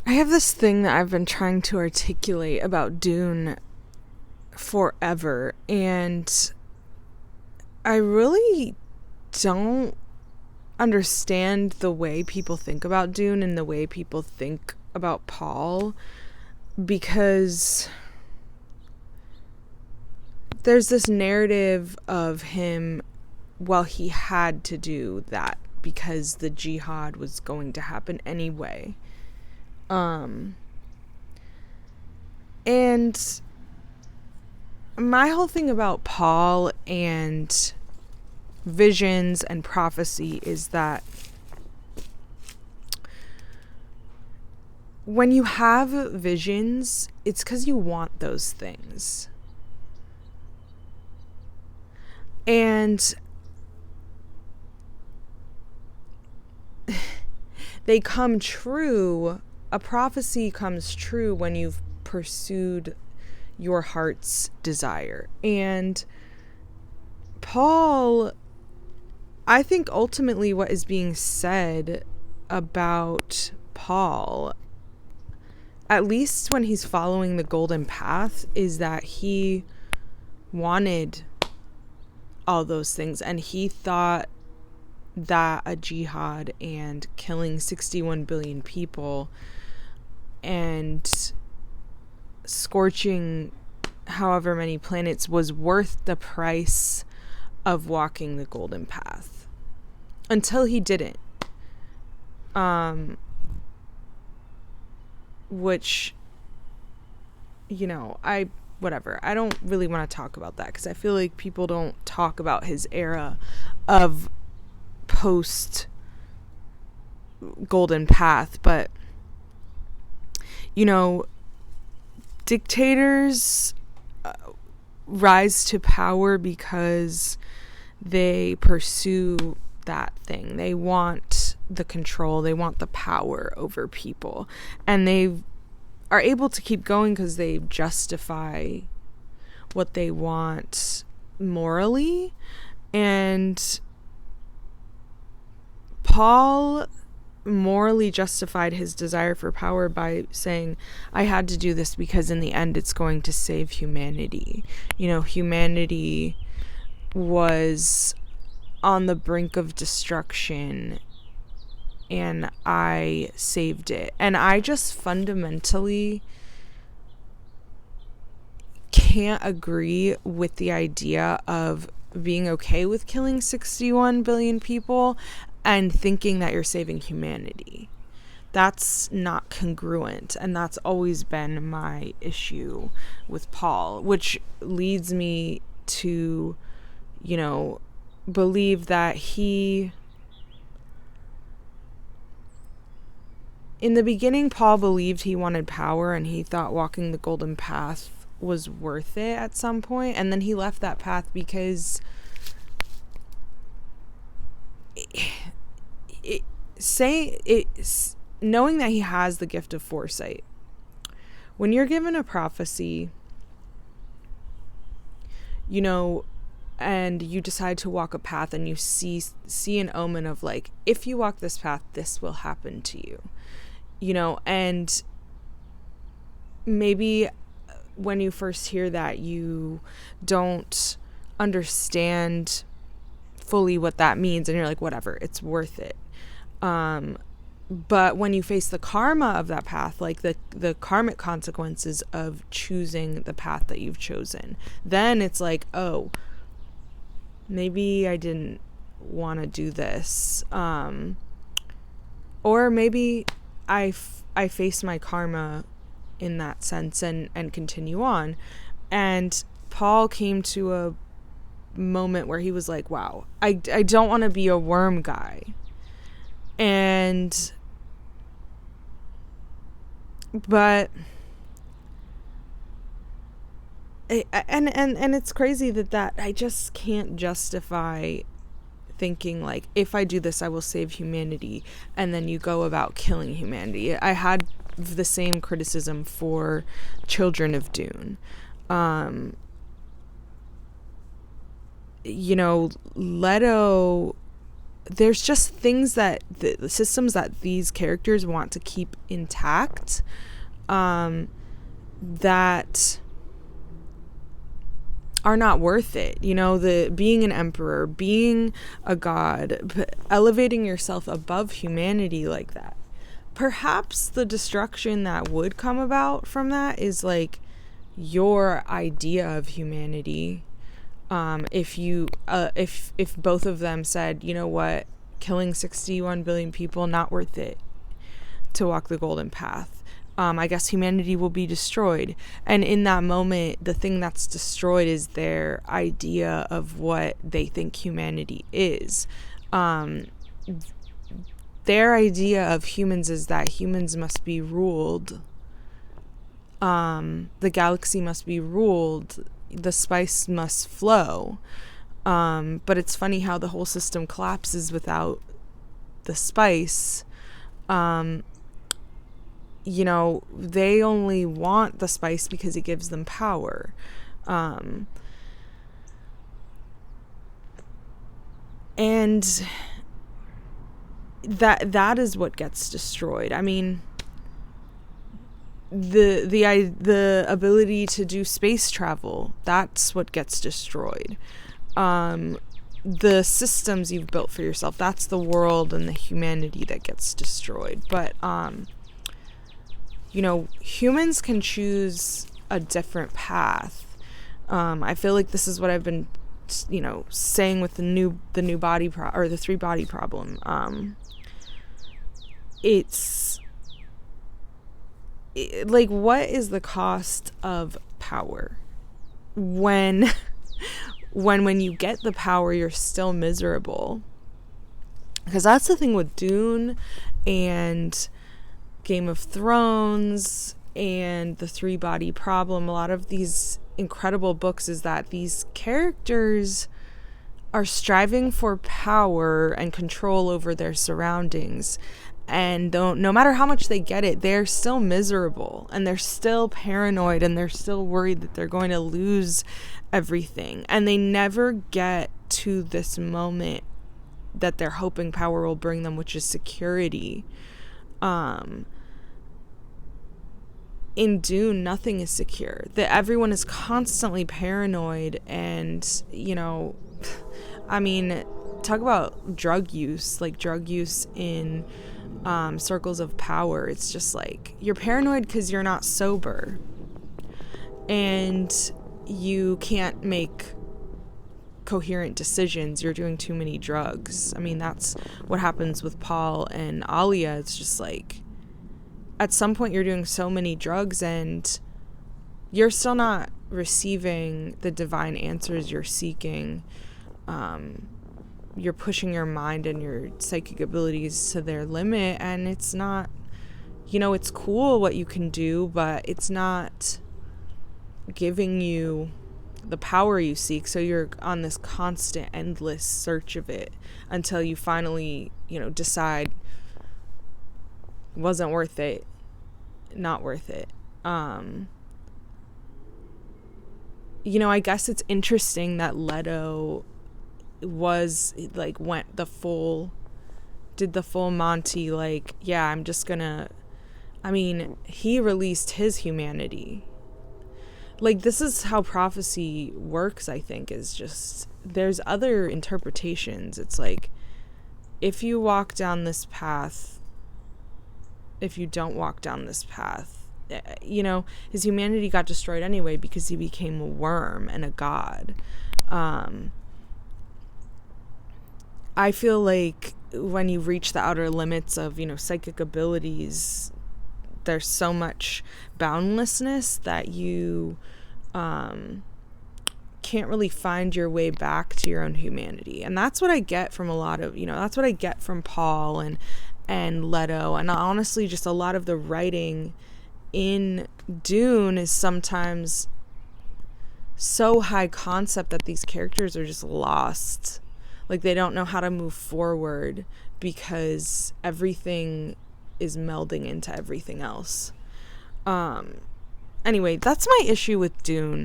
I have this thing that I've been trying to articulate about Dune forever, and I really don't understand the way people think about Dune and the way people think about Paul, because there's this narrative of him, well, he had to do that because the jihad was going to happen anyway. And my whole thing about Paul and visions and prophecy is that when you have visions, it's because you want those things. And they come true. A prophecy comes true when you've pursued your heart's desire. And Paul, I think ultimately what is being said about Paul, at least when he's following the golden path, is that he wanted all those things, and he thought that a jihad and killing 61 billion people and scorching however many planets was worth the price of walking the golden path, until he didn't. Which, whatever. I don't really want to talk about that because I feel like people don't talk about his era of post golden path. But, dictators rise to power because they pursue that thing. They want the control, they want the power over people, and they are able to keep going because they justify what they want morally. And Paul morally justified his desire for power by saying, I had to do this because in the end it's going to save humanity. Humanity was on the brink of destruction and I saved it. And I just fundamentally can't agree with the idea of being okay with killing 61 billion people and thinking that you're saving humanity. That's not congruent, and that's always been my issue with Paul, which leads me to, believe that in the beginning, Paul believed he wanted power and he thought walking the golden path was worth it at some point, and then he left that path because knowing that he has the gift of foresight. When you're given a prophecy, and you decide to walk a path and you see an omen of like, if you walk this path, this will happen to you, and maybe when you first hear that, you don't understand fully what that means, and you're like, whatever, it's worth it. But when you face the karma of that path, like the karmic consequences of choosing the path that you've chosen, then it's like, oh, maybe I didn't want to do this. Or maybe I face my karma in that sense and continue on. And Paul came to a moment where he was like, wow, I don't want to be a worm guy. And it's crazy that I just can't justify thinking like, if I do this I will save humanity, and then you go about killing humanity. I had the same criticism for Children of Dune. Leto there's just things that the systems that these characters want to keep intact, that are not worth it. The being an emperor, being a god, elevating yourself above humanity like that. Perhaps the destruction that would come about from that is like your idea of humanity. If both of them said, you know what, killing 61 billion people, not worth it to walk the golden path. I guess humanity will be destroyed. And in that moment, the thing that's destroyed is their idea of what they think humanity is. Their idea of humans is that humans must be ruled. The galaxy must be ruled. The spice must flow. But it's funny how the whole system collapses without the spice. They only want the spice because it gives them power. And that is what gets destroyed. I mean, the ability to do space travel, that's what gets destroyed. The systems you've built for yourself, that's the world and the humanity that gets destroyed. But humans can choose a different path. I feel like this is what I've been, saying with the new body or the 3 body problem. It's like, what is the cost of power when you get the power you're still miserable? Because that's the thing with Dune and Game of Thrones and the 3 body problem. A lot of these incredible books is that these characters are striving for power and control over their surroundings, and no matter how much they get it, they're still miserable, and they're still paranoid, and they're still worried that they're going to lose everything, and they never get to this moment that they're hoping power will bring them, which is security. In Dune, nothing is secure. Everyone is constantly paranoid, and talk about drug use in circles of power. It's just like, you're paranoid because you're not sober, and you can't make coherent decisions. You're doing too many drugs. I mean, that's what happens with Paul and Alia. It's just like, at some point you're doing so many drugs and you're still not receiving the divine answers you're seeking. You're pushing your mind and your psychic abilities to their limit, and it's not, it's cool what you can do, but it's not giving you the power you seek. So you're on this constant, endless search of it until you finally, decide wasn't worth it, not worth it. I guess it's interesting that Leto was like, did the full Monty, like, yeah, I'm just gonna, he released his humanity. Like, this is how prophecy works, I think, is just, there's other interpretations. It's like, if you walk down this path, if you don't walk down this path, his humanity got destroyed anyway because he became a worm and a god. I feel like when you reach the outer limits of, psychic abilities, there's so much boundlessness that you can't really find your way back to your own humanity. And that's what I get from a lot of, that's what I get from Paul and Leto, and honestly just a lot of the writing in Dune is sometimes so high concept that these characters are just lost. Like, they don't know how to move forward because everything is melding into everything else. Anyway, that's my issue with Dune.